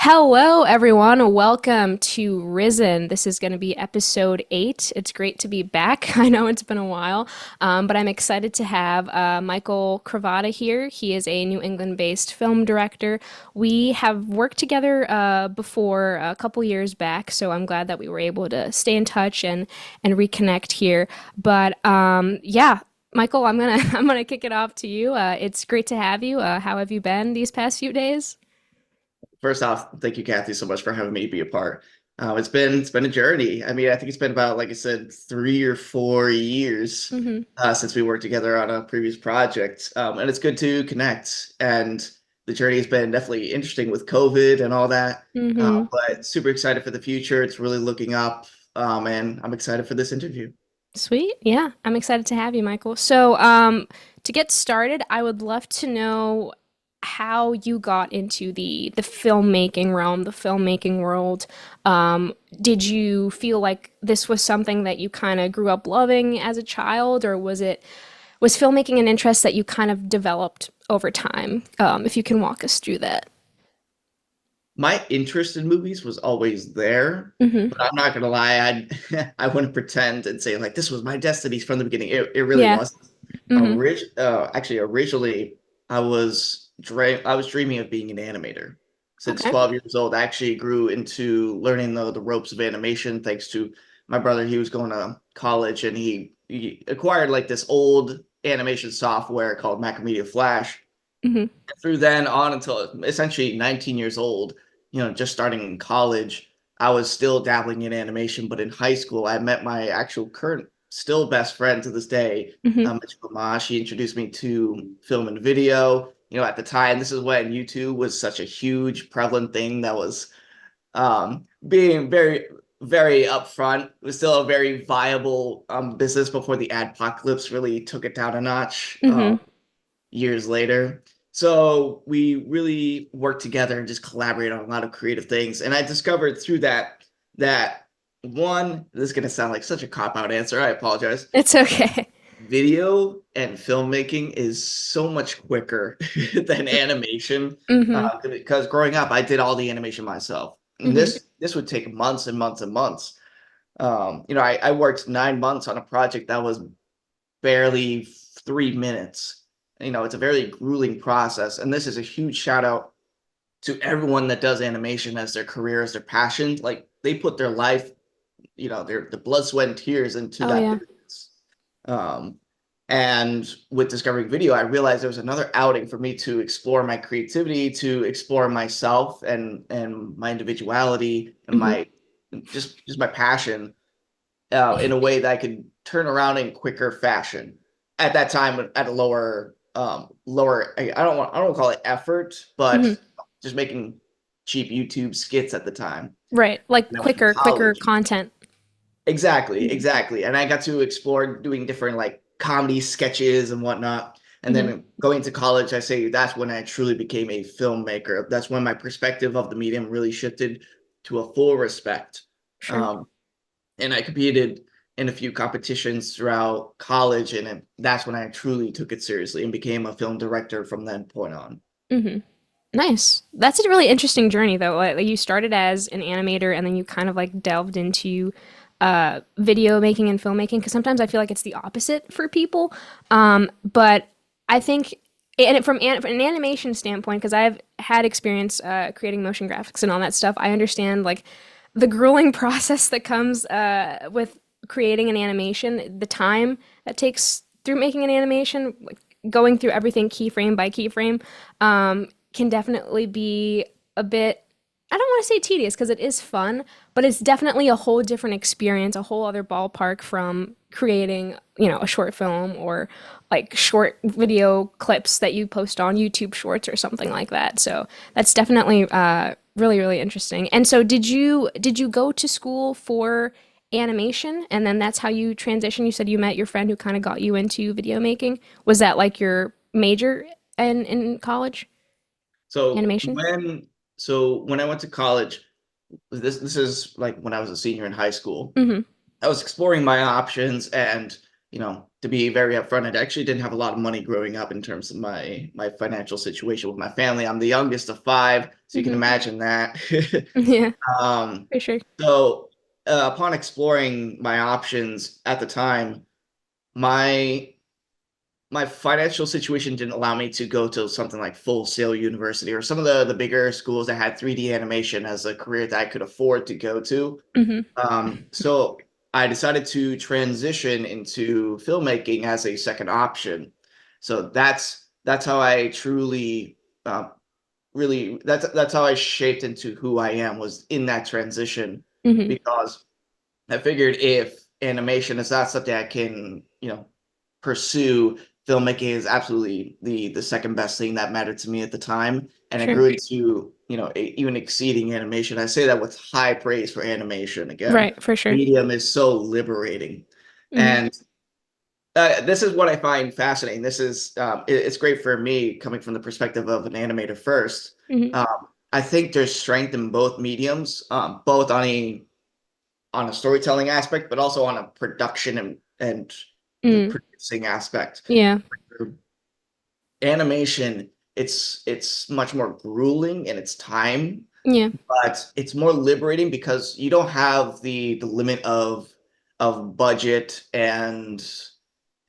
Hello, everyone. Welcome to Risen. This is going to be episode 8. It's great to be back. I know it's been a while, but I'm excited to have Mikel Cravatta here. He is a New England-based film director. We have worked together before a couple years back, so I'm glad that we were able to stay in touch and reconnect here. But yeah, Michael, I'm gonna kick it off to you. It's great to have you. How have you been these past few days? First off, thank you, Kathy, so much for having me be a part. It's been a journey. I mean, I think it's been about, like I said, 3 or 4 years Hmm. since we worked together on a previous project, and it's good to connect. And the journey has been definitely interesting with COVID and all that, Hmm. but super excited for the future. It's really looking up, and I'm excited for this interview. Sweet. Yeah, I'm excited to have you, Michael. So, to get started, I would love to know how you got into the filmmaking realm, the filmmaking world. Did you feel like this was something that you kind of grew up loving as a child, or was filmmaking an interest that you kind of developed over time? If you can walk us through that. My interest in movies was always there, Hmm. but I'm not gonna lie, I wouldn't pretend and say like this was my destiny from the beginning. It really Yeah. wasn't. Hmm. Actually, originally I was dreaming of being an animator. Since Okay. 12 years old, I actually grew into learning the ropes of animation thanks to my brother. He was going to college and he acquired like this old animation software called Macromedia Flash. Hmm. Through then on until essentially 19 years old, just starting in college, I was still dabbling in animation. But in high school, I met my actual current, still best friend to this day, Hmm. Mikel. She introduced me to film and video. At the time, this is when YouTube was such a huge, prevalent thing that was being very, very upfront. It was still a very viable business before the adpocalypse really took it down a notch. Hmm. Years later. So we really worked together and just collaborated on a lot of creative things. And I discovered through that one, this is going to sound like such a cop out answer. I apologize. It's okay. Video and filmmaking is so much quicker than animation. Hmm. Because growing up, I did all the animation myself. And Hmm. this would take months and months and months. I worked 9 months on a project that was barely 3 minutes. It's a very grueling process. And this is a huge shout out to everyone that does animation as their career, as their passion. Like they put their life, their blood, sweat, and tears into Oh that yeah. business. Um, and with discovering video, I realized there was another outing for me to explore my creativity, to explore myself and my individuality and Hmm. my just my passion in a way that I could turn around in quicker fashion. At that time, at a lower, I don't call it effort, but Hmm. just making cheap YouTube skits at the time. Right. Like And I went to quicker college. content. Exactly, Hmm. exactly. And I got to explore doing different like comedy sketches and whatnot. And Hmm. then going to college, I say that's when I truly became a filmmaker. That's when my perspective of the medium really shifted to a full respect. Sure. Um, and I competed in a few competitions throughout college, and that's when I truly took it seriously and became a film director from that point on. Hmm. Nice. That's a really interesting journey, though. Like you started as an animator, and then you kind of like delved into video making and filmmaking. Because sometimes I feel like it's the opposite for people. But I think, and from an animation standpoint, because I've had experience creating motion graphics and all that stuff, I understand like the grueling process that comes with creating an animation, the time that takes through making an animation, like going through everything keyframe by keyframe, can definitely be a bit. I don't want to say tedious because it is fun, but it's definitely a whole different experience, a whole other ballpark from creating, a short film or like short video clips that you post on YouTube Shorts or something like that. So that's definitely really really interesting. And so did you go to school for animation and then that's how you transition? You said you met your friend who kind of got you into video making. Was that like your major in college? So Animation? when so when I went to college, this is like when I was a senior in high school. Mm-hmm. I was exploring my options, and to be very upfront, I actually didn't have a lot of money growing up in terms of my financial situation with my family. I'm the youngest of five, so you can Hmm. imagine that. Yeah, Um, for sure. so upon exploring my options at the time, my my financial situation didn't allow me to go to something like Full Sail University or some of the bigger schools that had 3D animation as a career that I could afford to go to. Hmm. So I decided to transition into filmmaking as a second option. So that's how I truly really that's how I shaped into who I am, was in that transition, Hmm. because I figured if animation is not something I can, pursue, filmmaking is absolutely the second best thing that mattered to me at the time. And I Sure. grew into, even exceeding animation. I say that with high praise for animation. Again, Right, for sure. medium is so liberating. Hmm. And this is what I find fascinating. This is it's great for me coming from the perspective of an animator first. Hmm. I think there's strength in both mediums, both on a storytelling aspect, but also on a production and the Mm. producing aspect. Yeah. Animation, it's much more grueling in its time, Yeah. but it's more liberating because you don't have the limit of budget and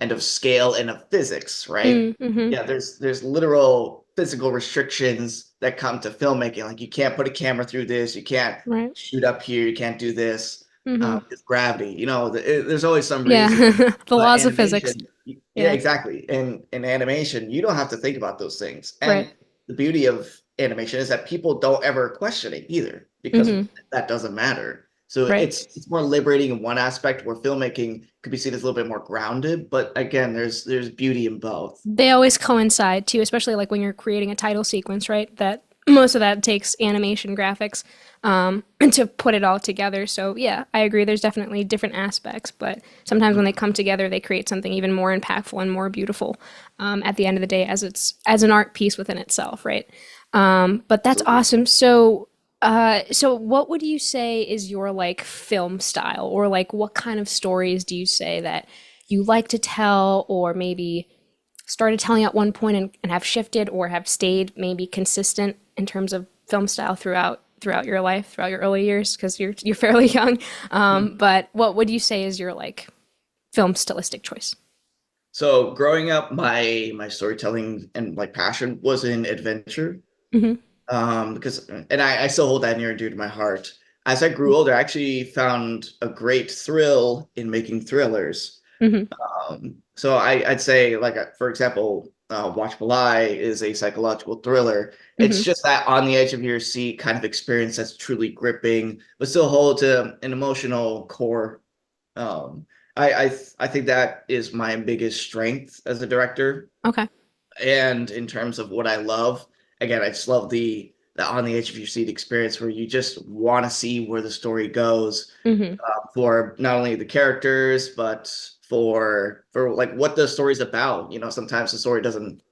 of scale and of physics, right? Mm-hmm. Yeah, there's literal physical restrictions that come to filmmaking. Like you can't put a camera through this, you can't Right. shoot up here, you can't do this. Hmm. It's gravity. There's always some Yeah. reason. The But laws of physics. animation, yeah, Yeah. exactly. In animation, you don't have to think about those things. Right. And the beauty of animation is that people don't ever question it either, because Hmm. that doesn't matter. So Right. it's more liberating in one aspect, where filmmaking could be seen as a little bit more grounded. But again, there's beauty in both. They always coincide too, especially like when you're creating a title sequence, right? That most of that takes animation graphics to put it all together. So yeah, I agree. There's definitely different aspects, but sometimes when they come together, they create something even more impactful and more beautiful at the end of the day, as it's as an art piece within itself, right? But that's Absolutely. awesome. So what would you say is your like film style, or like what kind of stories do you say that you like to tell, or maybe started telling at one point and have shifted or have stayed maybe consistent in terms of film style throughout your life, throughout your early years, because you're fairly young. But what would you say is your like film stylistic choice? So growing up, my storytelling and like passion was in adventure. Hmm. Because and I still hold that near and dear to my heart. As I grew older, I actually found a great thrill in making thrillers. Hmm. So I'd say, like, for example, Watch Lie is a psychological thriller. It's Hmm. just that on the edge of your seat kind of experience that's truly gripping, but still holds an emotional core. Um, I think that is my biggest strength as a director. Okay. And in terms of what I love, again, I just love the on the edge of your seat experience, where you just want to see where the story goes, Hmm. for not only the characters, but for like what the story's about. Sometimes the story doesn't,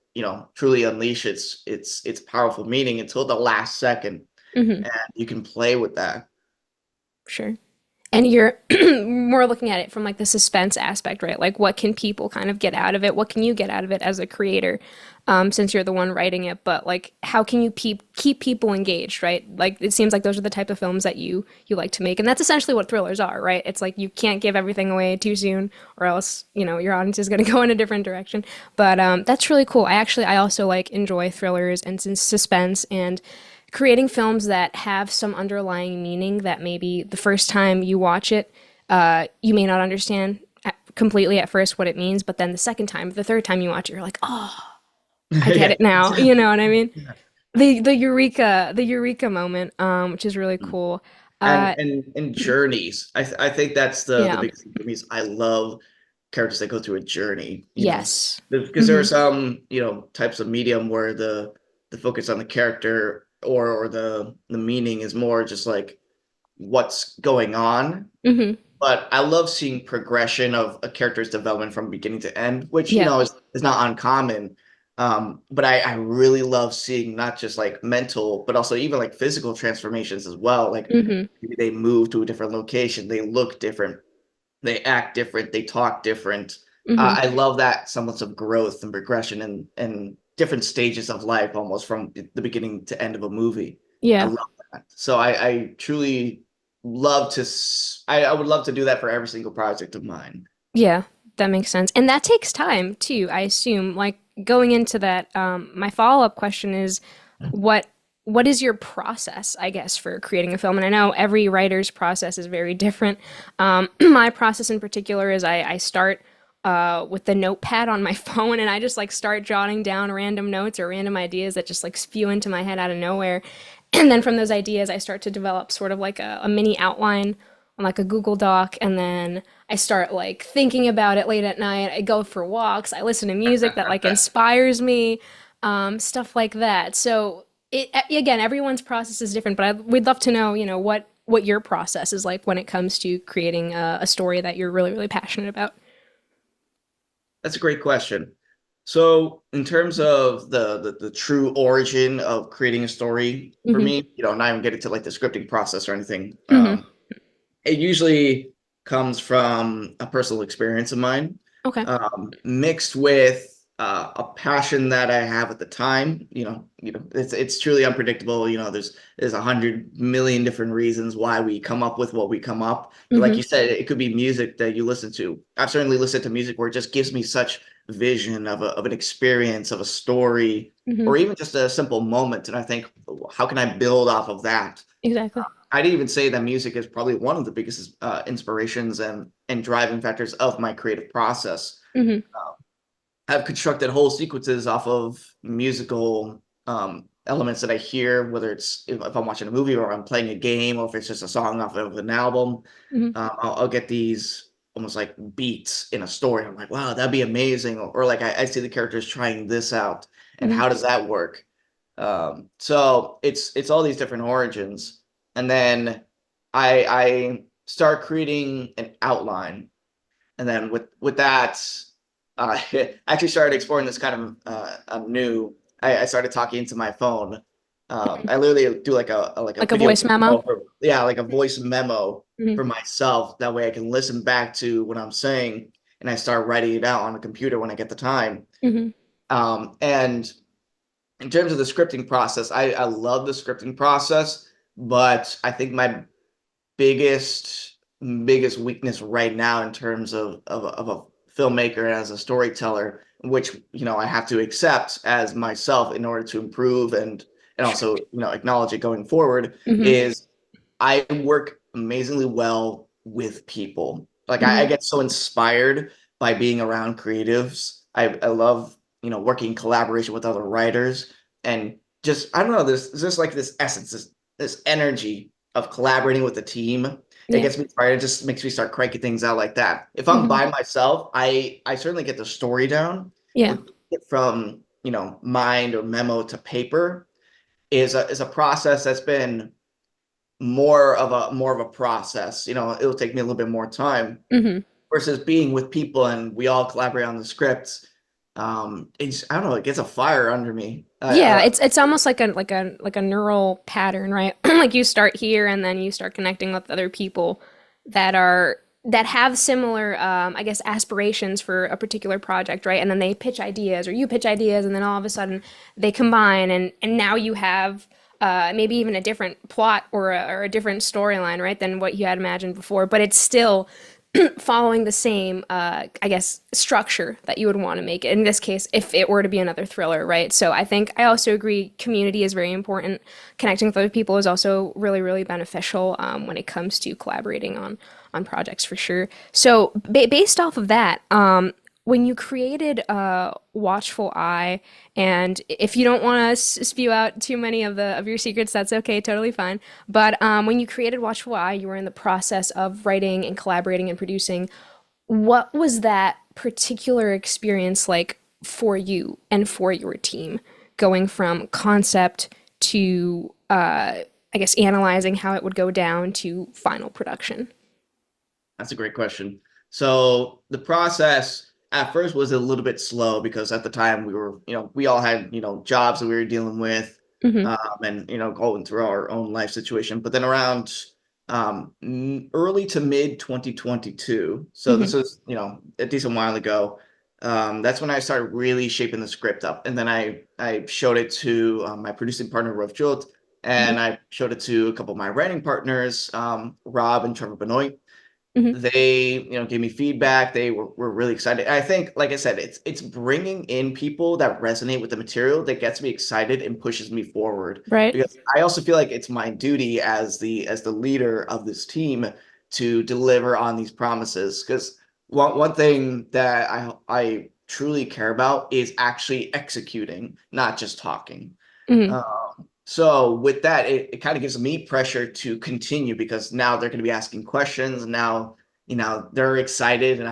truly unleash its powerful meaning until the last second, Hmm. and you can play with that. Sure. And you're more looking at it from like the suspense aspect, right? Like what can people kind of get out of it? What can you get out of it as a creator, since you're the one writing it? But like, how can you keep people engaged, right? Like it seems like those are the type of films that you like to make, and that's essentially what thrillers are, right? It's like you can't give everything away too soon, or else your audience is going to go in a different direction. But that's really cool. I also like enjoy thrillers and suspense and creating films that have some underlying meaning that maybe the first time you watch it, you may not understand completely at first what it means, but then the second time, the third time you watch it, you're like, oh, I get Yeah, it now. You know exactly. what I mean? Yeah. The eureka moment, which is really cool. Uh, And journeys. I think that's the yeah. biggest thing for me, is I love characters that go through a journey, Yes. because there are Hmm. some, types of medium where the focus on the character, or the meaning is more just like what's going on. Hmm. But I love seeing progression of a character's development from beginning to end, which, Yeah. is not uncommon. But I really love seeing not just like mental, but also even like physical transformations as well. Like Hmm. maybe they move to a different location, they look different, they act different, they talk different. Hmm. I love that semblance of growth and progression and different stages of life, almost from the beginning to end of a movie. I Yeah. love that. So I truly love to, I would love to do that for every single project of mine. Yeah, that makes sense. And that takes time too, I assume. Like going into that, my follow-up question is what what is your process, I guess, for creating a film? And I know every writer's process is very different. My process in particular is I start with the notepad on my phone and I just like start jotting down random notes or random ideas that just like spew into my head out of nowhere. And then from those ideas, I start to develop sort of like a mini outline on like a Google Doc. And then I start like thinking about it late at night. I go for walks. I listen to music that like inspires me, stuff like that. So it again, everyone's process is different, but we'd love to know, what your process is like when it comes to creating a story that you're really, really passionate about. That's a great question. So, in terms of the true origin of creating a story, for Hmm. me, not even getting to like the scripting process or anything, Hmm. it usually comes from a personal experience of mine, Okay. mixed with a passion that I have at the time. It's truly unpredictable. There's 100 million different reasons why we come up with what we come up. Like Hmm. you said, it could be music that you listen to. I've certainly listened to music where it just gives me such vision of an experience, of a story, Hmm. or even just a simple moment. And I think, how can I build off of that? Exactly. I'd even say that music is probably one of the biggest inspirations and driving factors of my creative process. Hmm. I've constructed whole sequences off of musical elements that I hear, whether it's if I'm watching a movie or I'm playing a game, or if it's just a song off of an album. Hmm. I'll get these almost like beats in a story. I'm like, wow, that'd be amazing. Or like I see the characters trying this out, and Hmm. how does that work? So it's all these different origins, and then I start creating an outline, and then with that, I actually started exploring this kind of new. I started talking into my phone. I literally do like a Like a video voice memo. memo yeah, like a voice memo Hmm. for myself. That way I can listen back to what I'm saying, and I start writing it out on the computer when I get the time. Hmm. And in terms of the scripting process, I love the scripting process, but I think my biggest biggest weakness right now in terms of a filmmaker and as a storyteller, which I have to accept as myself in order to improve and Sure. also acknowledge it going forward, Hmm. is I work amazingly well with people. Like I Hmm. get so inspired by being around creatives. I love working in collaboration with other writers, and just I don't know, there's just like this essence, this energy of collaborating with a team. It Yeah. gets me inspired. It just makes me start cranking things out like that. If I'm Hmm. by myself, I certainly get the story down, Yeah. but from mind or memo to paper is a process that's been more of a process. It'll take me a little bit more time Hmm. versus being with people and we all collaborate on the scripts. I don't know, it gets a fire under me. Yeah, it's almost like a neural pattern, right? Like you start here and then you start connecting with other people that are that have similar I guess aspirations for a particular project, right? And then they pitch ideas or you pitch ideas and then all of a sudden they combine and now you have maybe even a different plot or a different storyline, right, than what you had imagined before, but it's still following the same, I guess, structure that you would want to make it. In this case, if it were to be another thriller, right? So I think I also agree community is very important. Connecting with other people is also really, really beneficial when it comes to collaborating on projects for sure. So based off of that, when you created Watchful Eye, and if you don't want to spew out too many of your secrets, that's okay, totally fine. But when you created Watchful Eye, you were in the process of writing and collaborating and producing. What was that particular experience like for you and for your team, going from concept to I guess analyzing how it would go down to final production? That's a great question. So the process at first was a little bit slow because at the time we all had, jobs that we were dealing with, Hmm. and, going through our own life situation. But then around early to mid 2022. So this Hmm. was, a decent while ago. That's when I started really shaping the script up. And then I showed it to my producing partner, Rav Jolt, Hmm. and I showed it to a couple of my writing partners, Rob and Trevor Benoit. Hmm. They gave me feedback. They were really excited. I think, like I said, it's bringing in people that resonate with the material that gets me excited and pushes me forward, Right. because I also feel like it's my duty as the leader of this team to deliver on these promises, because one thing that I truly care about is actually executing, not just talking. Hmm. So with that, it kind of gives me pressure to continue, because now they're going to be asking questions. Now, they're excited, and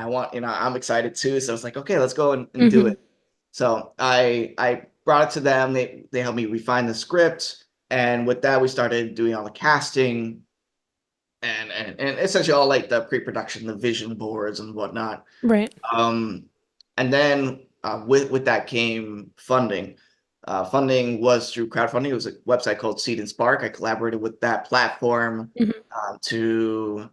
I'm excited too. So it's like, okay, let's go and do Hmm. it. So I brought it to them. They helped me refine the script. And with that, we started doing all the casting and essentially all like the pre-production, the vision boards and whatnot. Right. Um, and then with that came funding. Funding was through crowdfunding. It was a website called Seed and Spark. I collaborated with that platform Hmm. to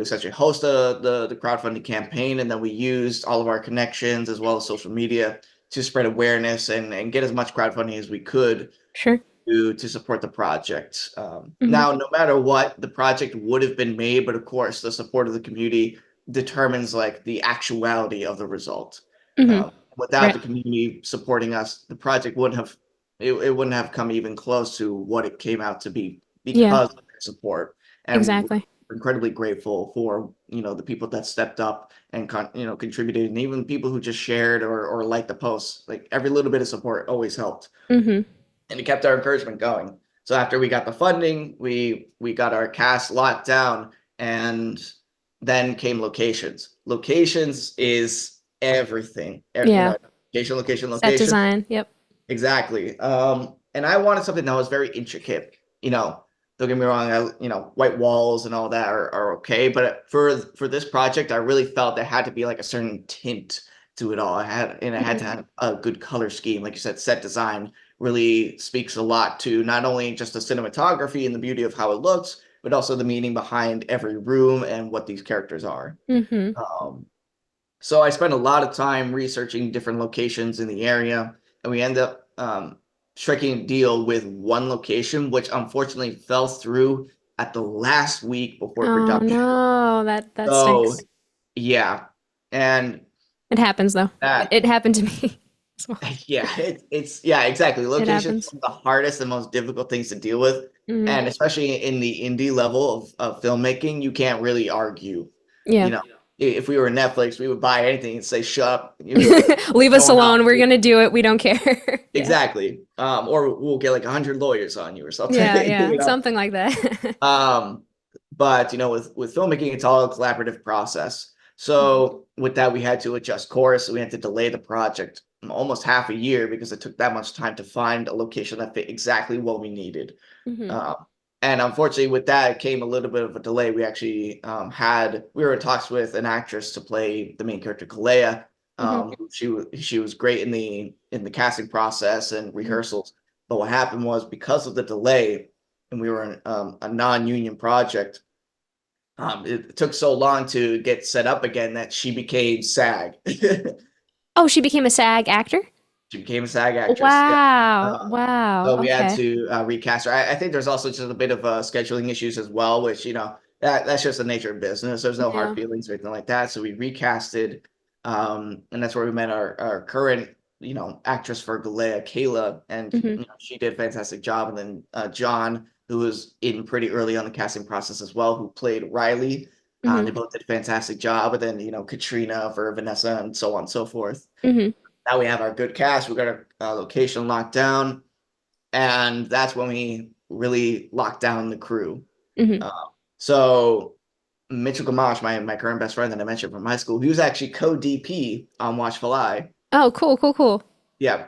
essentially host the crowdfunding campaign, and then we used all of our connections as well as social media to spread awareness and get as much crowdfunding as we could Sure. to support the project. Hmm. Now, no matter what, the project would have been made, but of course, the support of the community determines like the actuality of the result. Hmm. Without Right. the community supporting us, the project wouldn't have it wouldn't have come even close to what it came out to be Yeah. because of their support. And Exactly. we're incredibly grateful for the people that stepped up and contributed, and even people who just shared or liked the posts. Like every little bit of support always helped, Hmm. and it kept our encouragement going. So after we got the funding, we got our cast locked down, and then came locations. Locations is everything. Yeah. Location, location, Set location. design. Yep. Exactly. And I wanted something that was very intricate. Don't get me wrong. White walls and all that are okay, but for this project, I really felt there had to be like a certain tint to it all. It had to Hmm. have a good color scheme. Like you said, set design really speaks a lot to not only just the cinematography and the beauty of how it looks, but also the meaning behind every room and what these characters are. Hmm. Um, so I spent a lot of time researching different locations in the area, and we end up striking a deal with one location, which unfortunately fell through at the last week before Oh production. no, that So stinks. yeah, and It happens though. that It happened to me as well. yeah, it's yeah, exactly. It Locations happens. are the hardest and most difficult things to deal with, Hmm. and especially in the indie level of filmmaking, you can't really argue. Yeah. You know, if we were Netflix, we would buy anything and say, "Shut up, you're Leave us showing up." alone. We're gonna do it. We don't care. Yeah. Exactly. Or we'll get like 100 lawyers on you or something, Yeah, yeah. you know. Something like that. Um, but with filmmaking, it's all a collaborative process. Hmm. So with that, we had to adjust course. We had to delay the project almost half a year because it took that much time to find a location that fit exactly what we needed. Hmm. Um, and unfortunately, with that it came a little bit of a delay. We actually we were in talks with an actress to play the main character, Kalea. Hmm. She was great in the casting process and Hmm. rehearsals. But what happened was, because of the delay, and we were in a non-union project, it took so long to get set up again that she became SAG. Oh, she became a SAG actor? She became a SAG actress. Yeah. Wow. Uh, Wow. so we had Okay. to recast her. I think there's also just a bit of scheduling issues as well, which that's just the nature of business. There's no hard Yeah. feelings or anything like that. So we recasted, and that's where we met our current actress for Galea, Kayla, and Hmm. she did a fantastic job. And then John, who was in pretty early on the casting process as well, who played Riley. They Hmm. both did a fantastic job. And then Katrina for Vanessa, and so on and so forth. Hmm. Now we have our good cast. We got our location locked down, and that's when we really locked down the crew. Hmm. Uh, so Mitchell Gamache, my current best friend that I mentioned from high school, he was actually co-DP on Watchful Eye. Oh, cool, cool, cool. Yeah,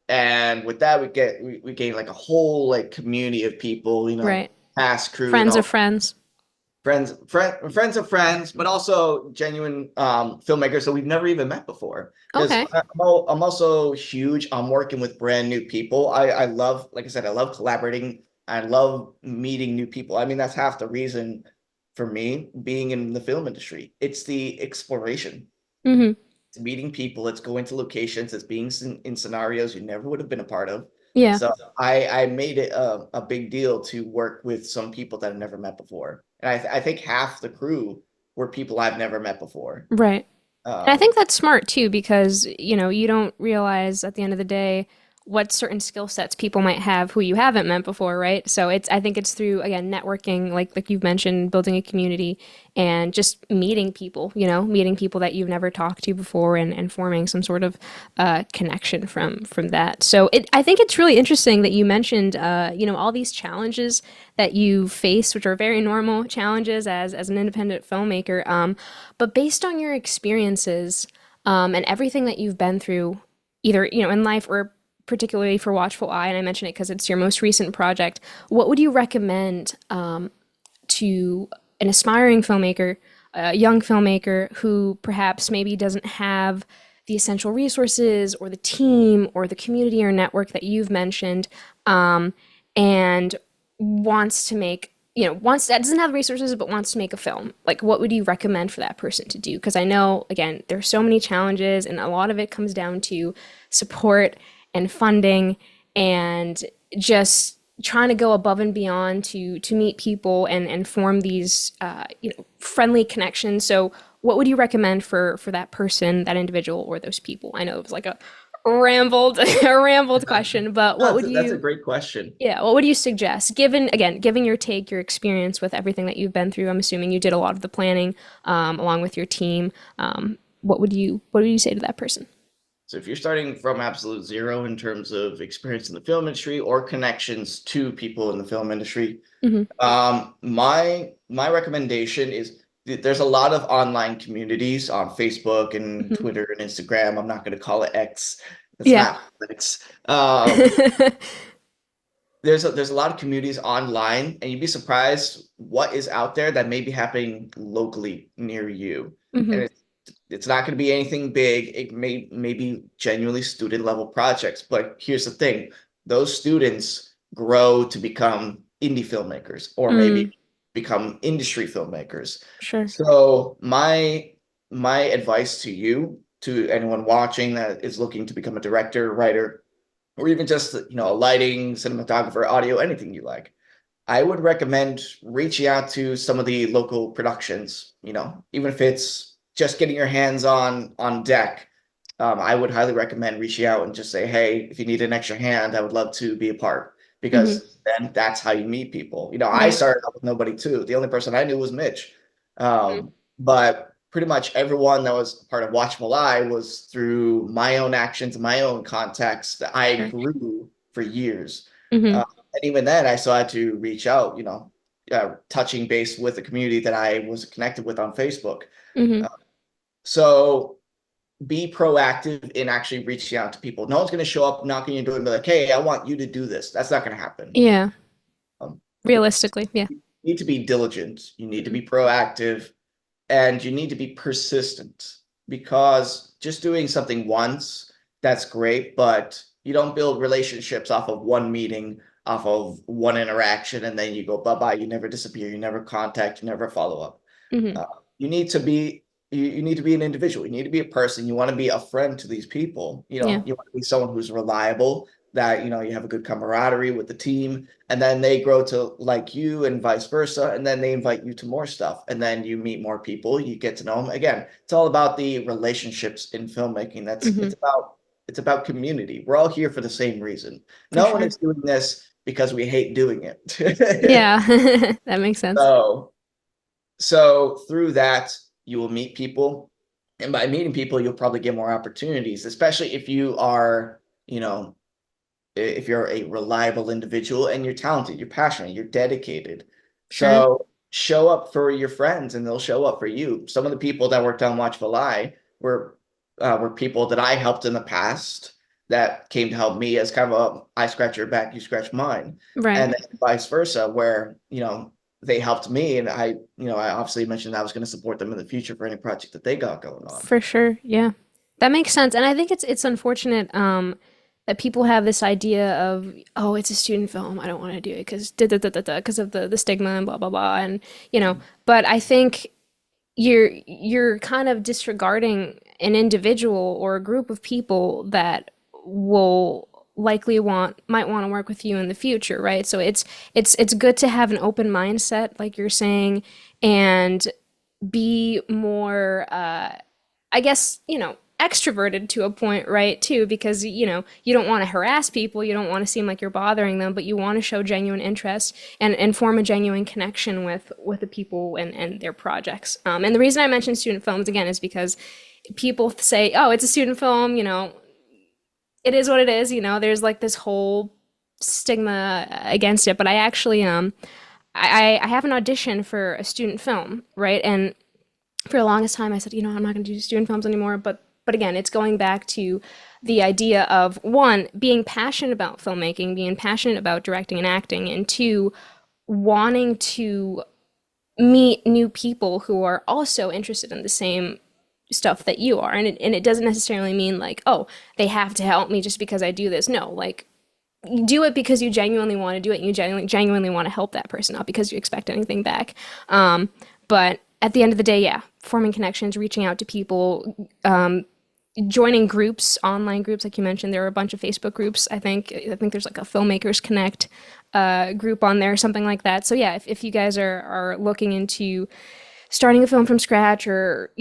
and with that we gained like a whole like community of people, Right. cast, crew, and Friends of all friends. friends of friends, but also genuine filmmakers that we've never even met before. Because Okay. I'm also huge on working with brand new people. I love, like I said, I love collaborating I love meeting new people. I mean, that's half the reason for me being in the film industry. It's the exploration. Hmm. It's meeting people, it's going to locations, it's being in scenarios you never would have been a part of. Yeah, So I made it a big deal to work with some people that I've never met before. And I think half the crew were people I've never met before. right. And I think Um, that's smart too, because, you don't realize at the end of the day what certain skill sets people might have who you haven't met before, right? So I think it's through, again, networking, like you've mentioned, building a community and just meeting people, meeting people that you've never talked to before, and forming some sort of connection from that. So I think it's really interesting that you mentioned, all these challenges that you face, which are very normal challenges as an independent filmmaker. But based on your experiences, and everything that you've been through, either, in life or particularly for Watchful Eye, and I mention it because it's your most recent project, what would you recommend to an aspiring filmmaker, a young filmmaker who perhaps maybe doesn't have the essential resources or the team or the community or network that you've mentioned, and wants to make, wants that doesn't have the resources but wants to make a film? Like, what would you recommend for that person to do? Because I know, again, there's so many challenges, and a lot of it comes down to support and funding, and just trying to go above and beyond to meet people and form these friendly connections. So what would you recommend for that person, that individual, or those people? I know it was like a rambled a rambled question, but what would that's a you, great question. yeah, what would you suggest, given, again, given your take, your experience with everything that you've been through? I'm assuming you did a lot of the planning, along with your team. What would you say to that person? So if you're starting from absolute zero in terms of experience in the film industry or connections to people in the film industry, Hmm. my recommendation is there's a lot of online communities on Facebook and Hmm. Twitter and Instagram. I'm not going to call it X. It's Yeah. not X. There's a lot of communities online, and you'd be surprised what is out there that may be happening locally near you. Hmm. And it's not going to be anything big. It may be genuinely student level projects, but here's the thing: those students grow to become indie filmmakers, or maybe Mm, become industry filmmakers. sure. So my advice to you, to anyone watching that is looking to become a director, writer, or even just a lighting, cinematographer, audio, anything you like, I would recommend reaching out to some of the local productions. Even if it's just getting your hands on deck. I would highly recommend reaching out and just say, hey, if you need an extra hand, I would love to be a part, Hmm. because then that's how you meet people. I Right. started out with nobody too. The only person I knew was Mitch. Mhm. But pretty much everyone that was part of Watchful Eye was through my own actions, my own contacts that I Sure. grew for years. Hmm. Uh, and even then, I still had to reach out, touching base with the community that I was connected with on Facebook. Hmm. Uh, so be proactive in actually reaching out to people. No one's going to show up knocking your door and be like, hey, I want you to do this. That's not going to happen. Yeah. Um, Realistically, yeah. you need to be diligent. You need to Hmm. be proactive, and you need to be persistent, because just doing something once, that's great, but you don't build relationships off of one meeting, off of one interaction, and then you go bye-bye. You never disappear, you never contact, you never follow up. Hmm. uh, you need to be you need to be an individual. You need to be a person. You want to be a friend to these people. Yeah. You want to be someone who's reliable, that you have a good camaraderie with the team, and then they grow to like you and vice versa, and then they invite you to more stuff, and then you meet more people, you get to know them. Again, it's all about the relationships in filmmaking. That's Hmm. it's about community. We're all here for the same reason. For No one sure. is doing this because we hate doing it. Yeah. That makes sense. So through that, you will meet people. And by meeting people, you'll probably get more opportunities, especially if you are, if you're a reliable individual and you're talented, you're passionate, you're dedicated. Sure. So show up for your friends and they'll show up for you. Some of the people that worked on Watchful Eye were people that I helped in the past, that came to help me as kind of a I scratch your back, you scratch mine. Right. And then vice versa, where, they helped me, and I obviously mentioned I was going to support them in the future for any project that they got going on. For sure. Yeah. That makes sense. And I think it's unfortunate, that people have this idea of, oh, it's a student film, I don't want to do it because because of the stigma and blah blah blah, and you know. But I think you're kind of disregarding an individual or a group of people that will likely might want to work with you in the future, right? So it's good to have an open mindset, like you're saying, and be more I guess, extroverted to a point, right, too, because, you don't want to harass people, you don't want to seem like you're bothering them, but you want to show genuine interest and form a genuine connection with the people and their projects. And the reason I mentioned student films again is because people say, oh, it's a student film, it is what it is, there's like this whole stigma against it, but I actually I have an audition for a student film, right? And for the longest time I said, I'm not going to do student films anymore, but again, it's going back to the idea of one, being passionate about filmmaking, being passionate about directing and acting, and two, wanting to meet new people who are also interested in the same stuff that you are. And it doesn't necessarily mean like, oh, they have to help me just because I do this. No, like you do it because you genuinely want to do it and you genuinely want to help that person, not because you expect anything back. But at the end of the day, yeah, forming connections, reaching out to people, joining groups, online groups, like you mentioned. There are a bunch of Facebook groups. I think there's like a Filmmakers Connect group on there, something like that. So yeah, if you guys are looking into starting a film from scratch, or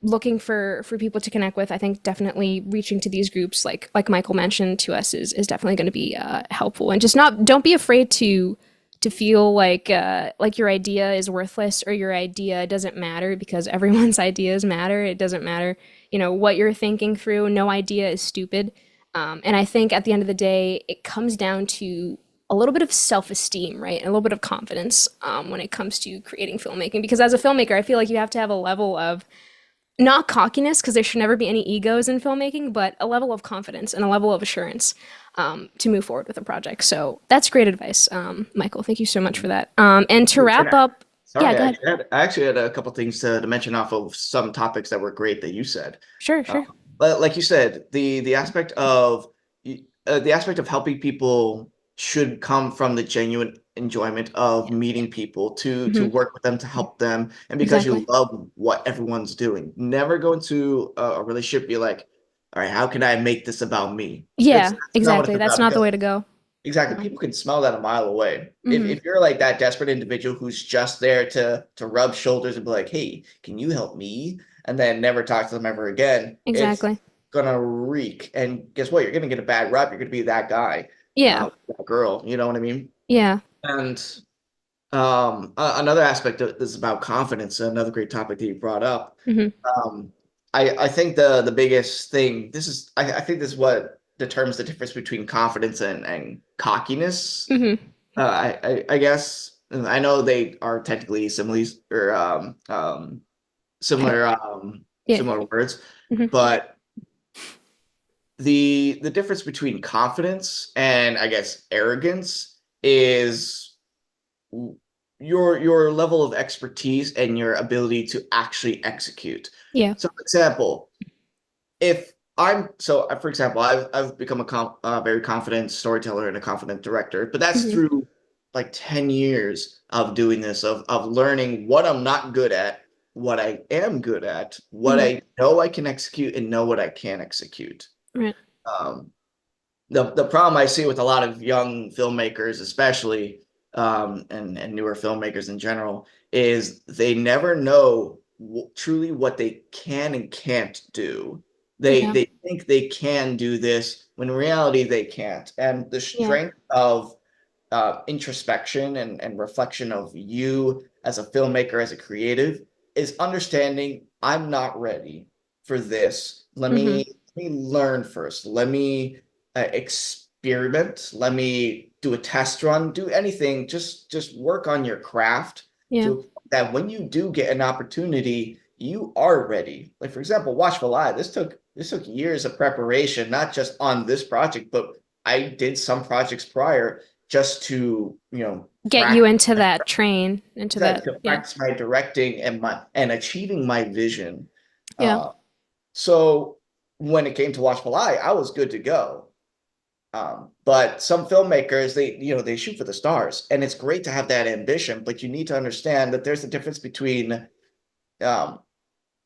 looking for people to connect with, I think definitely reaching to these groups, like Michael mentioned to us, is definitely going to be helpful. And just not don't be afraid to feel like your idea is worthless or your idea doesn't matter, because everyone's ideas matter. It doesn't matter, what you're thinking through. No idea is stupid. And I think at the end of the day, it comes down to a little bit of self-esteem, right? And a little bit of confidence when it comes to creating filmmaking. Because as a filmmaker, I feel like you have to have a level of not cockiness, because there should never be any egos in filmmaking, but a level of confidence and a level of assurance to move forward with a project. So that's great advice, Michael. Thank you so much for that. And to And wrap up, yeah, sorry, go ahead. I actually had a couple things to mention off of some topics that were great that you said. Sure, Uh, sure. but like you said, the aspect of helping people should come from the genuine enjoyment of meeting people to Hmm. work with them, to help them, and because you Exactly. love what everyone's doing. Never go into a relationship be like, all right, how can I make this about me? It's Yeah, that's not what it's exactly. That's about, not the because way to go. exactly. No. People can smell that a mile away. If Hmm. if you're like that desperate individual who's just there to rub shoulders and be like, "Hey, can you help me?" and then never talk to them ever again, it's Exactly. gonna reek. And guess what? You're gonna get a bad rep. You're gonna be that guy, Yeah. that girl. You know what I mean? Yeah. And another aspect of this is about confidence. Another great topic that you brought up. Hmm. Um, I think the biggest thing, I think this is what determines the difference between confidence and cockiness. Hmm. I guess I know they are technically similes or I, yeah. similar words, Hmm. but the difference between confidence and I guess arrogance is your level of expertise and your ability to actually execute. Yeah. So, for example, if for example, I've become a very confident storyteller and a confident director, but that's Hmm. through like 10 years of doing this, of learning what I'm not good at, what I am good at, what Hmm. I know I can execute, and know what I can execute. Right. Um, the problem I see with a lot of young filmmakers, especially, and newer filmmakers in general, is they never know truly what they can and can't do. They Yeah. they think they can do this when in reality they can't. And the Yeah. strength of introspection and reflection of you as a filmmaker, as a creative, is understanding I'm not ready for this. Hmm. Let me learn first. Let me experiment. Let me do a test run. Do anything. Just work on your craft Yeah. to that when you do get an opportunity, you are ready. Like for example, Watchful Eye. This took years of preparation, not just on this project, but I did some projects prior just to Get you practice into that train, into that. to Yeah. practice my directing and my and achieving my vision. Yeah. Uh, so. when it came to Watchful Eye, I was good to go. But some filmmakers, they shoot for the stars, and it's great to have that ambition, but you need to understand that there's a difference between um,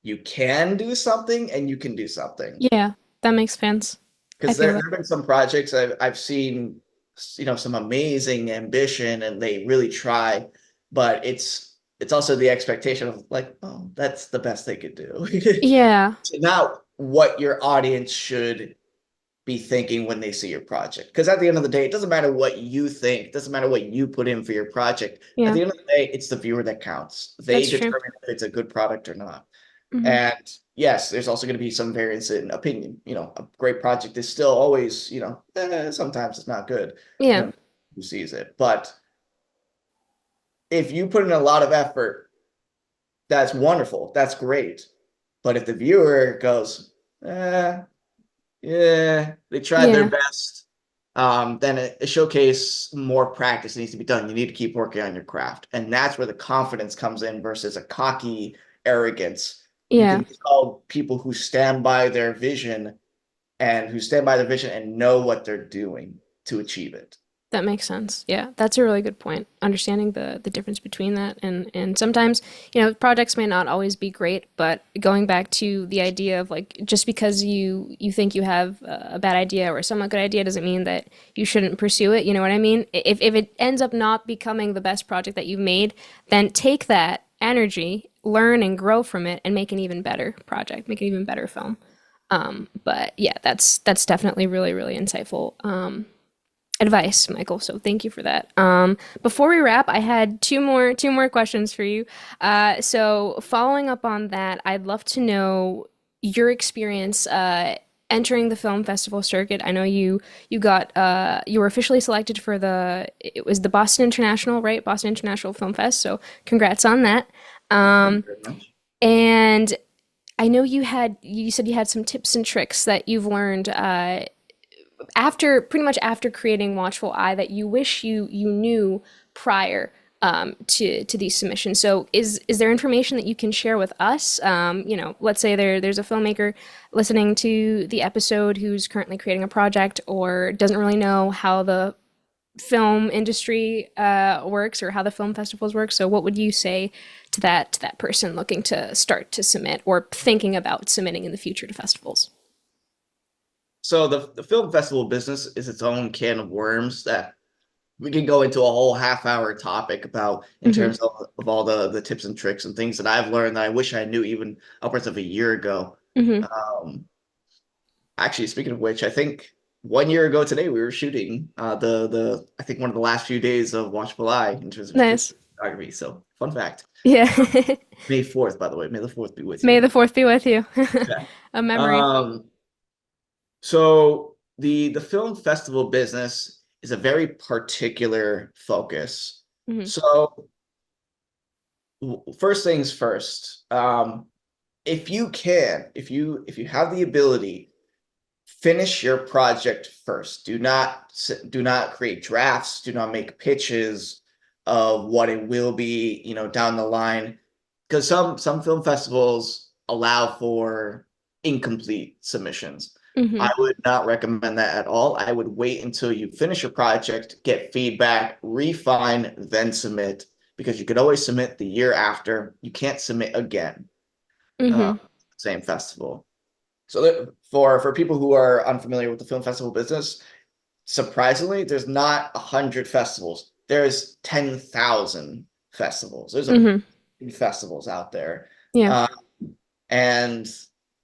you can do something and you can do something. Yeah, that makes sense. I Because feel there that. have been some projects I've seen, some amazing ambition and they really try, but it's also the expectation of like, oh, that's the best they could do. Yeah, So not what your audience should be thinking when they see your project. Because at the end of the day, it doesn't matter what you think, it doesn't matter what you put in for your project. At yeah, the end of the day, it's the viewer that counts. They that's true. determine if it's a good product or not. Hmm. And yes, there's also going to be some variance in opinion. A great project is still always, sometimes it's not good, Yeah, who sees it. But if you put in a lot of effort, that's wonderful. That's great. But if the viewer goes, yeah, they tried their yeah, best, then a showcase more practice needs to be done. You need to keep working on your craft. And that's where the confidence comes in versus a cocky arrogance. You yeah. can tell people who stand by their vision and know what they're doing to achieve it. That makes sense. Yeah, that's a really good point. Understanding the difference between that, and sometimes, projects may not always be great, but going back to the idea of like just because you think you have a bad idea or a somewhat good idea doesn't mean that you shouldn't pursue it. You know what I mean? If it ends up not becoming the best project that you've made, then take that energy, learn and grow from it, and make an even better project, make an even better film. But yeah, that's definitely really really insightful. Advice, Michael. So thank you for that. Before we wrap, I had two more questions for you. So following up on that, I'd love to know your experience entering the film festival circuit. I know you were officially selected for it was the Boston International, right? Boston International Film Fest. So congrats on that. Thank you very much. And I know you said you had some tips and tricks that you've learned pretty much after creating Watchful Eye that you wish you knew prior to these submissions. So is there information that you can share with us? Let's say there's a filmmaker listening to the episode who's currently creating a project or doesn't really know how the film industry works or how the film festivals work. So what would you say to that person looking to start to submit or thinking about submitting in the future to festivals? So the film festival business is its own can of worms that we can go into a whole half-hour topic about in Hmm. terms of all the tips and tricks and things that I've learned that I wish I knew even upwards of a year ago. Hmm. Um, Actually, speaking of which, I think 1 year ago today we were shooting the I think one of the last few days of Watchful Eye in terms of Nice. photography. So fun fact. Yeah. May 4th, by the way. May the 4th be with May you. the fourth be with you. Yeah. A memory. Um, so the film festival business is a very particular focus. Hmm. So first things first, if you can, if you have the ability, finish your project first. Do not create drafts. Do not make pitches of what it will be, down the line, because some film festivals allow for incomplete submissions. I Hmm. would not recommend that at all. I would wait until you finish your project, get feedback, refine, then submit, because you could always submit the year after. You can't submit again. Uh, Hmm. Same festival. So that, for people who are unfamiliar with the film festival business, surprisingly, there's not 100 festivals. There's 10,000 festivals. There's a Hmm. festivals out there. Yeah. Uh, and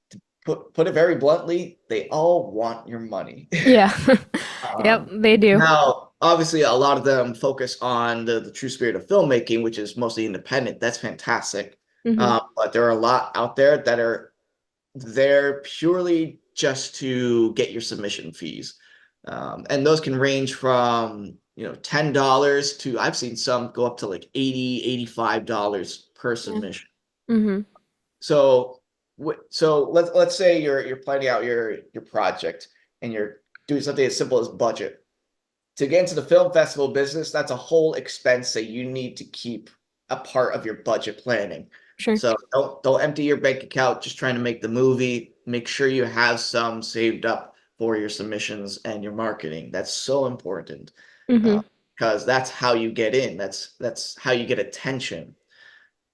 to put it very bluntly, they all want your money. Yeah. Yep, Um, they do. Now, obviously, a lot of them focus on the true spirit of filmmaking, which is mostly independent. That's fantastic. Hmm. But there are a lot out there that are there purely just to get your submission fees. And those can range from, $10 to I've seen some go up to like 80, $85 per Yeah. submission. Hmm. So so let's say you're planning out your project and you're doing something as simple as budget. To get into the film festival business, that's a whole expense that you need to keep a part of your budget planning. Sure. So don't empty your bank account just trying to make the movie. make sure you have some saved up for your submissions and your marketing. That's so important, uh, Mm-hmm. because that's how you get in. That's how you get attention.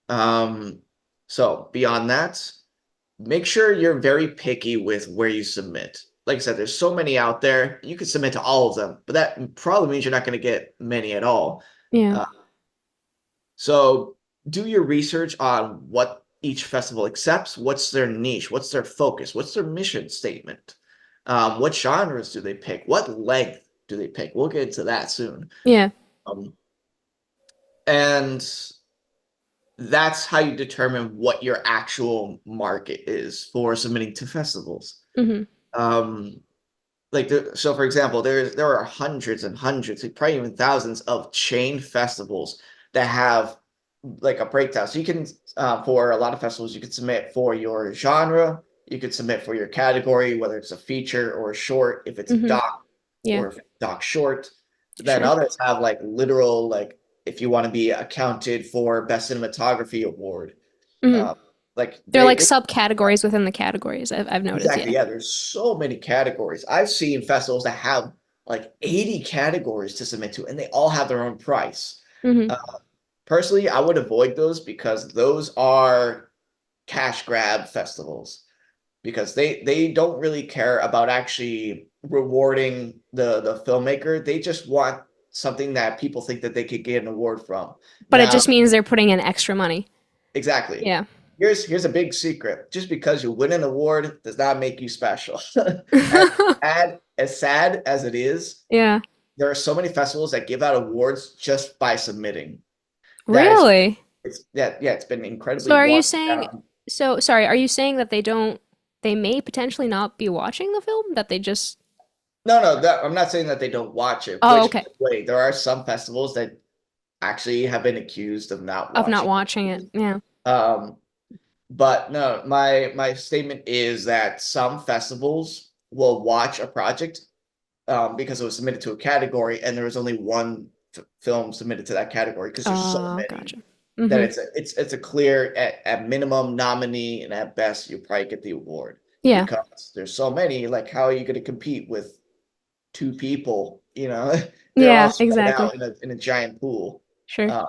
Um, so beyond that, make sure you're very picky with where you submit. Like I said, there's so many out there. You can submit to all of them, but that probably means you're not going to get many at all. Yeah. Uh, so do your research on what each festival accepts, what's their niche, what's their focus, what's their mission statement, what genres do they pick, what length do they pick. We'll get into that soon. Yeah. Um, and that's how you determine what your actual market is for submitting to festivals. Mm-hmm. Um, so for example, there are hundreds and hundreds, probably even thousands of chain festivals that have like a breakdown. So you can for a lot of festivals, you can submit for your genre, you could submit for your category, whether it's a feature or a short, if it's a Mm-hmm. doc Yeah. or if it's a doc short. Then Sure. others have like literal like if you want to be accounted for best cinematography award. Mm-hmm. Uh, like They're like they subcategories within the categories. I've noticed. exactly, Yeah. yeah, there's so many categories. I've seen festivals that have like 80 categories to submit to, and they all have their own price. Mm-hmm. Uh, Personally, I would avoid those because those are cash grab festivals because they don't really care about actually rewarding the filmmaker. They just want something that people think that they could get an award from. But it Now, just means they're putting in extra money. exactly. Yeah. Here's a big secret. Just because you win an award does not make you special. As sad as it is, Yeah. there are so many festivals that give out awards just by submitting. That Really? it's been So incredibly are you watered saying, down. so sorry, are you saying that they may potentially not be watching the film, that they just, No, I'm not saying that they don't watch it, oh, which, by okay, the way, there are some festivals that actually have been accused of not of not watching. watching it? Yeah. Um, but no, my statement is that some festivals will watch a project because it was submitted to a category and there was only one film submitted to that category because there's so Oh, many gotcha. that Mm-hmm. it's a clear at minimum nominee and at best you probably get the award Yeah. because there's so many. Like, how are you going to compete with two people? They're all Yeah, spread exactly. out in a giant pool. Sure. Uh,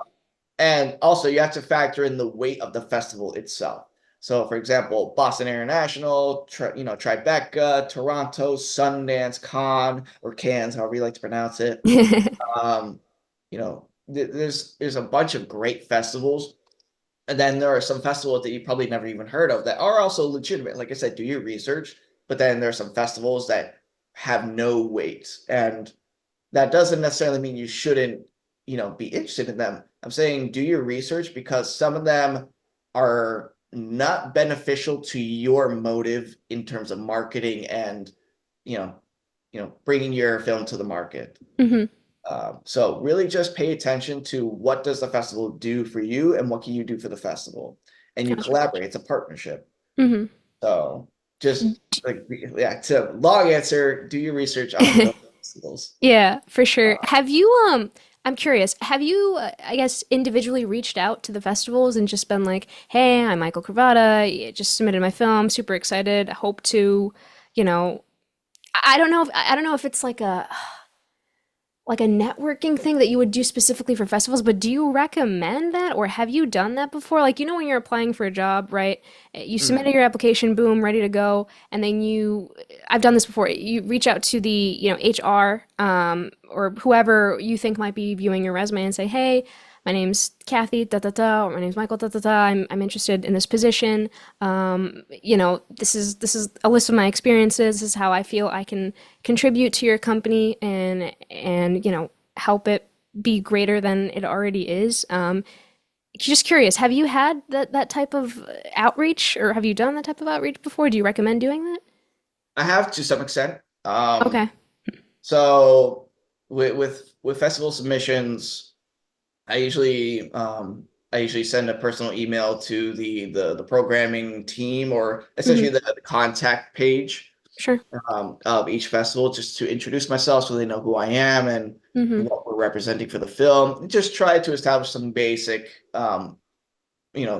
and also, you have to factor in the weight of the festival itself. So, for example, Boston International, Tribeca, Toronto, Sundance, Cannes, or Cannes, however you like to pronounce it. Um, there's a bunch of great festivals, and then there are some festivals that you probably never even heard of that are also legitimate. Like I said, do your research. But then there are some festivals that have no weight, and that doesn't necessarily mean you shouldn't, be interested in them. I'm saying do your research because some of them are not beneficial to your motive in terms of marketing and, you know, bringing your film to the market. Mm-hmm. So really just pay attention to what does the festival do for you and what can you do for the festival, and you Gotcha. collaborate. It's a partnership. Mm-hmm. So just like yeah, to long answer, do your research on film festivals. Yeah, for sure. Uh, Have you, I'm curious, have you, I guess, individually reached out to the festivals and just been like, hey, I'm Mikel Cravatta, just submitted my film, super excited, hope to, you know, I don't know if it's like a networking thing that you would do specifically for festivals, but do you recommend that or have you done that before? Like, when you're applying for a job, right? You submitted mhm. your application, boom, ready to go, and then I've done this before. You reach out to the, HR, or whoever you think might be viewing your resume and say, "Hey, my name's Kathy, da da da, or my name's Michael, da da da. I'm interested in this position. This is a list of my experiences. This is how I feel I can contribute to your company and help it be greater than it already is." Just curious, have you had that type of outreach, or have you done that type of outreach before? Do you recommend doing that? I have to some extent. Okay. So with festival submissions, I usually send a personal email to the programming team or Hmm. essentially the contact page Sure. of each festival just to introduce myself so they know who I am and Hmm. what we're representing for the film. Just try to establish some basic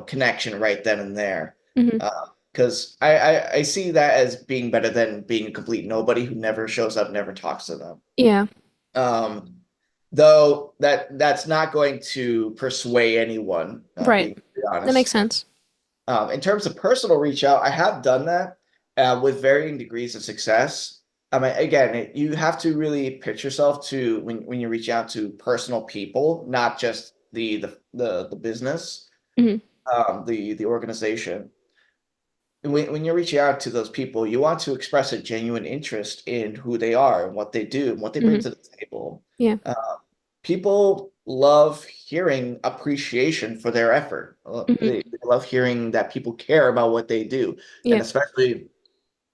connection right then and there. Hmm. Uh, because I see that as being better than being a complete nobody who never shows up, never talks to them. Yeah. Um, though that's not going to persuade anyone, Right. being to be That makes honest. sense. In terms of personal reach out, I have done that with varying degrees of success. I mean, again, you have to really pitch yourself to when you reach out to personal people, not just the business, Hmm. the organization. When you're reaching out to those people, you want to express a genuine interest in who they are and what they do and what they bring Hmm. to the table. Yeah. People love hearing appreciation for their effort. Hmm. They love hearing that people care about what they do, and Yeah. especially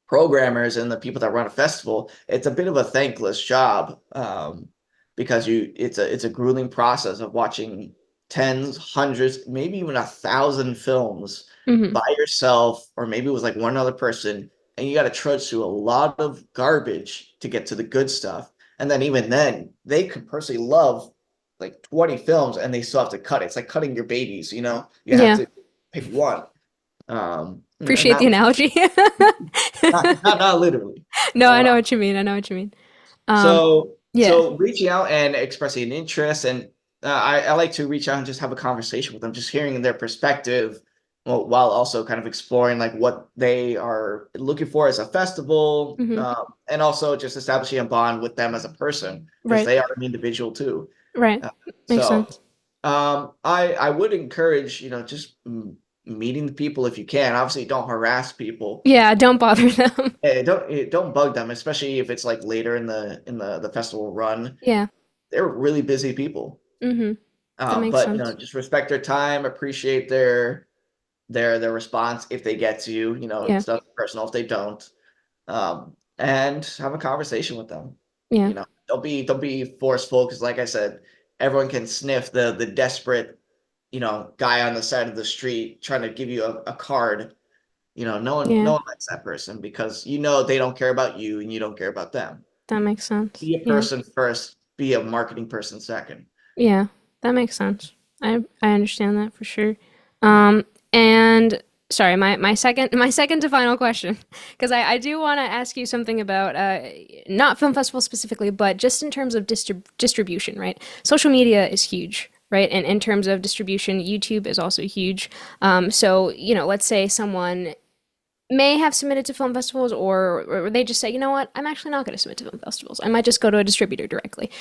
programmers and the people that run a festival, it's a bit of a thankless job, because it's a grueling process of watching tens, hundreds, maybe even 1,000 films Hmm. by yourself, or maybe it was like one other person, and you got to trudge through a lot of garbage to get to the good stuff. And then even then, they could personally love like 20 films and they still have to cut it. It's like cutting your babies, you know? You have Yeah. to pick one. And Appreciate the analogy. not literally. No, I Uh, know what you mean. I know what you mean. Um, yeah. so reaching out and expressing an interest, and I like to reach out and just have a conversation with them, just hearing their perspective, while also kind of exploring like what they are looking for as a festival, Hmm. and also just establishing a bond with them as a person because Right. they are an individual too. Right. Uh, Makes so sense. I would encourage, just meeting the people if you can. Obviously, don't harass people. Yeah, don't bother them. Don't bug them, especially if it's like later in the festival run. Yeah. They're really busy people. Hmm. That makes But sense. just respect their time, appreciate their response if they get to you. Yeah. It's not personal if they don't. And have a conversation with them. Yeah. Don't be forceful because, like I said, everyone can sniff the desperate, guy on the side of the street trying to give you a card. No one Yeah. no one likes that person because they don't care about you and you don't care about them. That makes sense. Be a Yeah. person first, be a marketing person second. Yeah. That makes sense. I understand that for sure. And sorry, my second to final question, because I do want to ask you something about not film festival specifically, but just in terms of distribution, right? Social media is huge. Right. And in terms of distribution, YouTube is also huge. So, let's say someone may have submitted to film festivals, or they just say, you know what, I'm actually not going to submit to film festivals. I might just go to a distributor directly.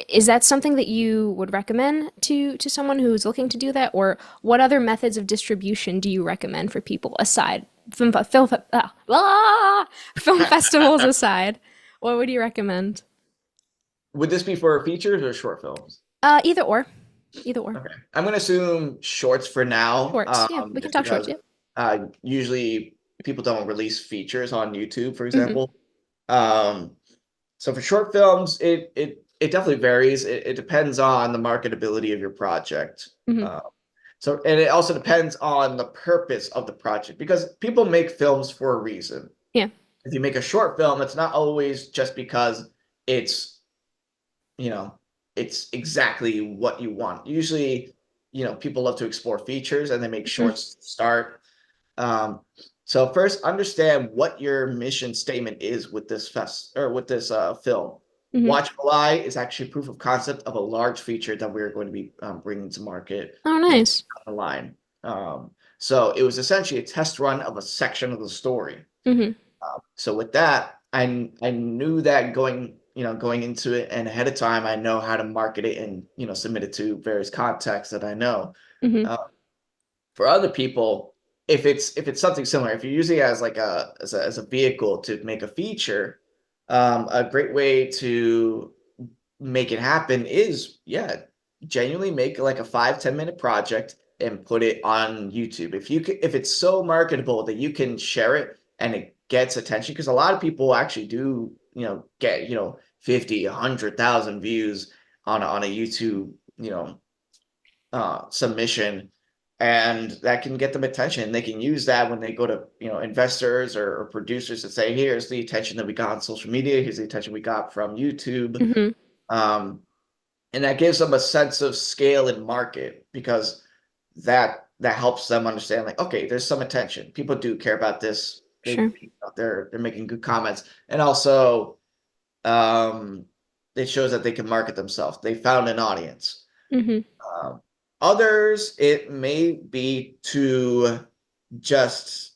Is that something that you would recommend to someone who's looking to do that, or what other methods of distribution do you recommend for people aside film festivals aside? What would you recommend? Would this be for features or short films? Either or, either or. Okay. I'm gonna assume shorts for now, Shorts. Yeah, we can just talk shorts. because Yep. usually people don't release features on YouTube, for Mm-hmm. example. Um, so for short films, it definitely varies. It depends on the marketability of your project. Mm-hmm. Uh, and it also depends on the purpose of the project because people make films for a reason. Yeah. If you make a short film, it's not always just because it's you know, it's exactly what you want. Usually, people love to explore features and they make Mm-hmm. shorts to start. Um, so first, understand what your mission statement is with this film. Mm-hmm. Watchable Eye is actually proof of concept of a large feature that we're going to be bringing to market, Oh, down nice. the line. So it was essentially a test run of a section of the story. Mm-hmm. So with that, I knew that going into it, and ahead of time, I know how to market it and submit it to various contacts that I know. Mm-hmm. Uh, for other people, if it's something similar, if you're using it as like as a vehicle to make a feature, a great way to make it happen is, yeah, genuinely make like a 5-10 minute project and put it on YouTube. If it's so marketable that you can share it and it gets attention, because a lot of people actually do, get, 50, 100,000 views on a YouTube, submission, and that can get them attention. They can use that when they go to, investors or producers to say, here's the attention that we got on social media, here's the attention we got from YouTube. Mm-hmm. Um, and that gives them a sense of scale and market because, that helps them understand like, okay, there's some attention. People do care about this. Sure. They're making good comments. And also um it shows that they can market themselves. They found an audience. Mm-hmm. Um, Others, it may be to just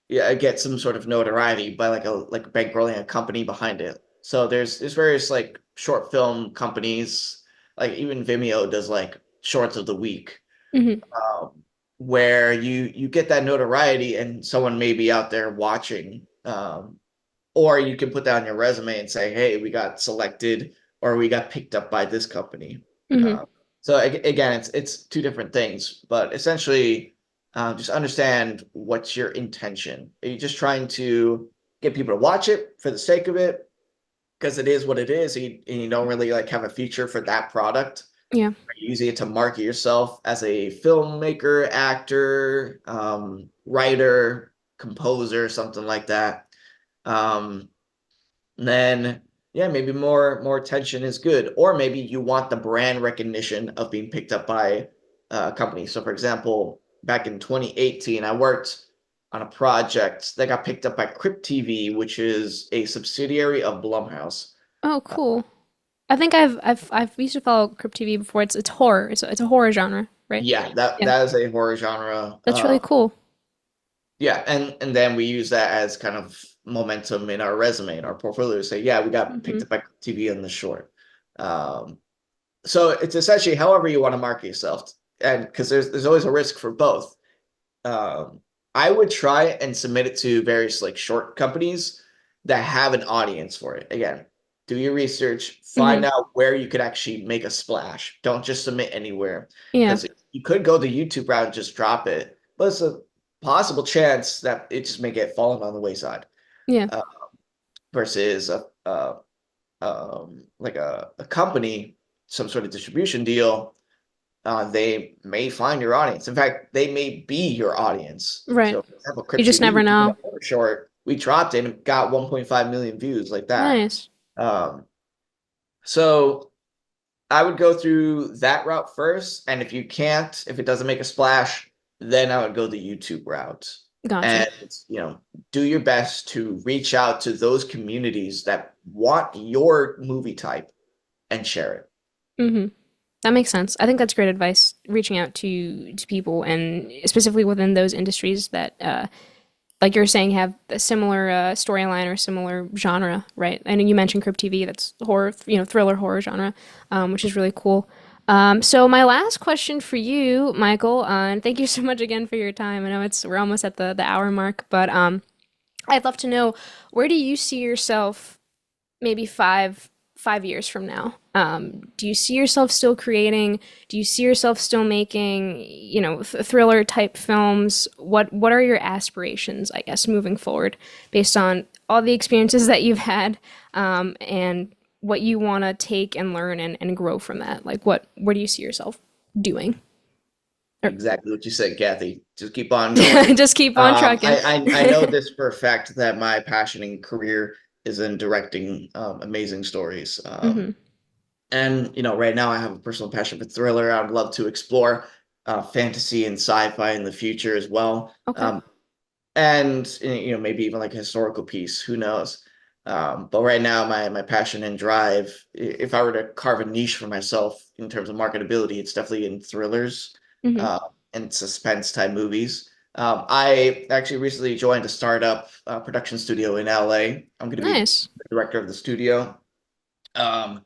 yeah, get some sort of notoriety by like bankrolling a company behind it. So there's various like short film companies, like even Vimeo does like shorts of the week, Mm-hmm. where you get that notoriety and someone may be out there watching. Or you can put that on your resume and say, hey, we got selected or we got picked up by this company. Mm-hmm. Uh, so again, it's two different things, but essentially, just understand what's your intention. Are you just trying to get people to watch it for the sake of it? Because it is what it is, and you don't really like have a future for that product. Yeah. Are you using it to market yourself as a filmmaker, actor, writer, composer, something like that? Um, then yeah, maybe more attention is good. Or maybe you want the brand recognition of being picked up by a company. So for example, back in 2018, I worked on a project that got picked up by Crypt TV, which is a subsidiary of Blumhouse. Oh, cool. I think I've used to follow Crypt TV before. It's horror. It's a horror genre, right? Yeah, that Yeah. that is a horror genre. That's really cool. Yeah, and then we use that as kind of momentum in our resume, in our portfolio, to say, yeah, we got Mm-hmm. picked up by TV on the short. Um, so it's essentially however you want to market yourself, and because there's always a risk for both. Um, I would try and submit it to various like short companies that have an audience for it. Again, do your research, Mm-hmm. find out where you could actually make a splash. Don't just submit anywhere Yeah. because you could go the YouTube route and just drop it, but it's a possible chance that it just may get fallen on the wayside. Yeah. Uh, Versus like a company, some sort of distribution deal, they may find your audience. In fact, they may be your audience. Right. So, for example, You Crypt just never TV, we did a know. horror short. We dropped it and got 1.5 million views like that. Nice. Um, so I would go through that route first. And if you can't, if it doesn't make a splash, then I would go the YouTube route. Gotcha. And, do your best to reach out to those communities that want your movie type and share it. Mm-hmm. That makes sense. I think that's great advice. Reaching out to people and specifically within those industries that, like you're saying, have a similar storyline or similar genre, right? I know you mentioned Crypt TV. That's horror, thriller horror genre, which is really cool. So my last question for you, Michael, and thank you so much again for your time. I know we're almost at the hour mark, but I'd love to know, where do you see yourself maybe five years from now? Do you see yourself still creating? Do you see yourself still making, thriller type films? What are your aspirations, I guess, moving forward, based on all the experiences that you've had, and what you want to take and learn and grow from that? Like, where do you see yourself doing? Or Exactly what you said, Kathy. Just keep on going. just keep on trucking. I know this for a fact that my passion and career is in directing amazing stories. Hmm. And right now I have a personal passion for thriller. I would love to explore fantasy and sci-fi in the future as well. Okay. And maybe even like a historical piece. Who knows? But right now, my passion and drive, if I were to carve a niche for myself in terms of marketability, it's definitely in thrillers Hmm. uh, and suspense type movies. I actually recently joined a startup production studio in LA. I'm going to be Nice. the director of the studio. Um,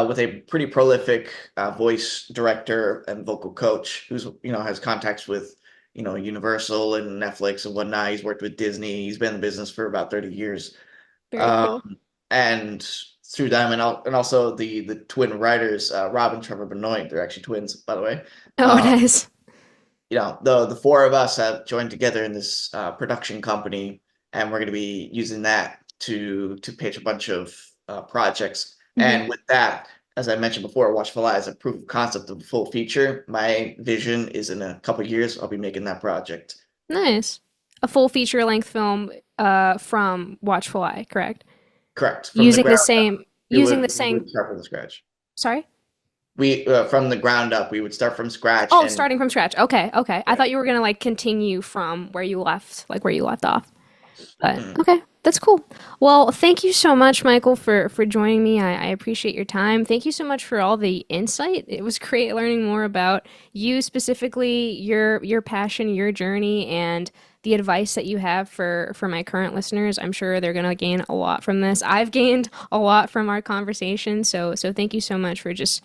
with a pretty prolific voice director and vocal coach who's has contacts with Universal and Netflix and whatnot. He's worked with Disney. He's been in the business for about 30 years. Very Um, cool. and through them and also the twin writers, Rob and Trevor Benoit, they're actually twins, by the way. Oh, Uh, nice. the four of us have joined together in this production company, and we're going to be using that to pitch a bunch of projects. Hmm. And with that, as I mentioned before, Watchful Eye is a proof of concept of a full feature. My vision is in a couple of years, I'll be making that project. Nice. A full feature length film from Watchful Eye, correct? Correct. From the Using the ground up. same We using the would same start from scratch. sorry? We from the ground up, we would start from scratch Oh, and starting from scratch. Okay, okay. I yeah. thought you were gonna like continue from where you left, like where you left off. But Mm. okay, that's cool. Well, thank you so much, Michael, for joining me. I appreciate your time. Thank you so much for all the insight. It was great learning more about you specifically, your passion, your journey, and the advice that you have for my current listeners. I'm sure they're gonna gain a lot from this. I've gained a lot from our conversation. So thank you so much for just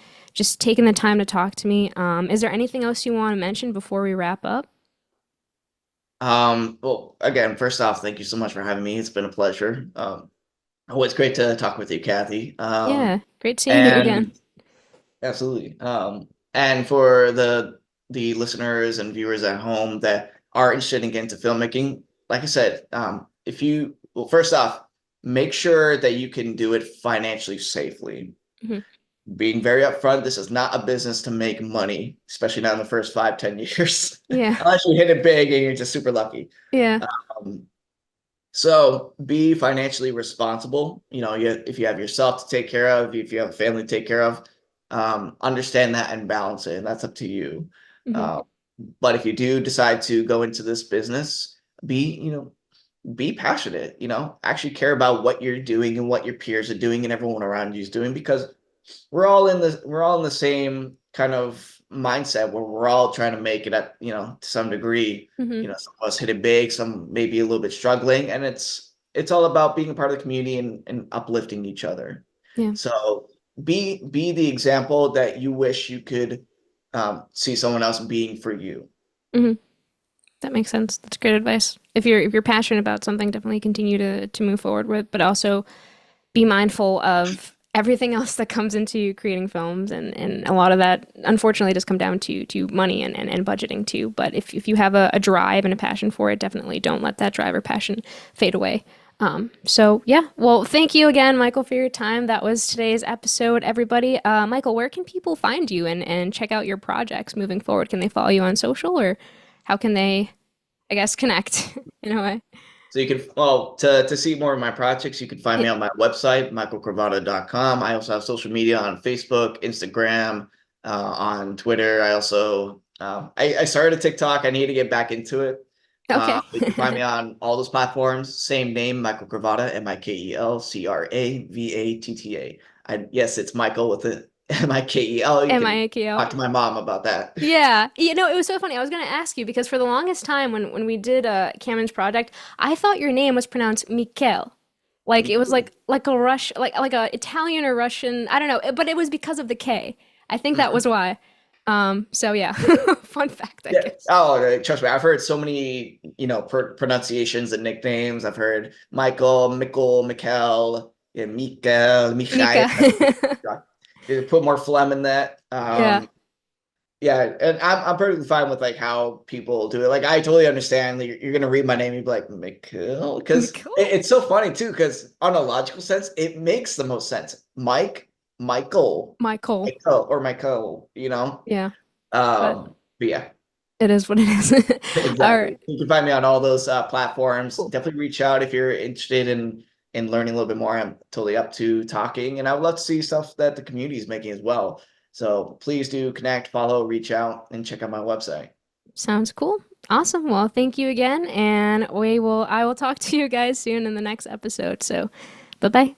taking the time to talk to me. Is there anything else you want to mention before we wrap up? Well, again, first off, thank you so much for having me. It's been a pleasure. Always great to talk with you, Kathy. Yeah, great seeing you again. And absolutely. And for the listeners and viewers at home that are interested in getting into filmmaking, like I said, if you well, first off, make sure that you can do it financially safely. Mhm. Being very upfront, this is not a business to make money, especially not in the first 5, 10 years, Yeah, unless you hit it big and you're just super lucky. yeah. Um, so be financially responsible. If you have yourself to take care of, if you have a family to take care of, understand that and balance it. And that's up to you. Hmm. Uh, but if you do decide to go into this business, be, be passionate, actually care about what you're doing and what your peers are doing and everyone around you is doing, because we're all in the same kind of mindset where we're all trying to make it at, to some degree. Hmm. Some of us hit it big, some maybe a little bit struggling, and it's all about being a part of the community and uplifting each other. Yeah. So be the example that you wish you could see someone else being for you. Hmm. That makes sense. That's great advice. If you're passionate about something, definitely continue to move forward with, but also be mindful of everything else that comes into creating films, and a lot of that unfortunately does come down to money and budgeting too. But if you have a drive and a passion for it, definitely don't let that drive or passion fade away. So yeah, well, thank you again, Michael, for your time. That was today's episode, everybody. Michael, where can people find you and check out your projects moving forward? Can they follow you on social, or how can they, I guess, connect in a way? So you can, well, to see more of my projects, you can find me on my website, mikelcravata.com. I also have social media on Facebook, Instagram, on Twitter. I also, I started a TikTok. I need to get back into it. Okay. You can find me on all those platforms. Same name, Mikel Cravatta, Mikelcravatta. Yes, it's Michael with the Mikel. You can Mikel. talk to my mom about that. Yeah, it was so funny. I was gonna ask you because for the longest time when we did Cameron's project, I thought your name was pronounced Mikel, like it was like a like a Italian or Russian. I don't know, but it was because of the K. I think that was why. So yeah, fun fact, I Yeah. guess. Oh, trust me. I've heard so many, pronunciations and nicknames. I've heard Michael, Mikkel, Mikkel, yeah, Mikael, Michael. Mika. Put more phlegm in that. Yeah. Yeah, and I'm perfectly fine with like how people do it. Like I totally understand. Like, you're gonna read my name, you'd be like Mikkel, because Mikkel? it's so funny too. Because on a logical sense, it makes the most sense. Michael, Michael. Michael, or Michael. Yeah, but But yeah. it is what it is. All Exactly. right. You can find me on all those platforms. Cool. Definitely reach out if you're interested in learning a little bit more. I'm totally up to talking, and I would love to see stuff that the community is making as well. So please do connect, follow, reach out, and check out my website. Sounds cool. Awesome. Well, thank you again, and I will talk to you guys soon in the next episode. So, bye bye.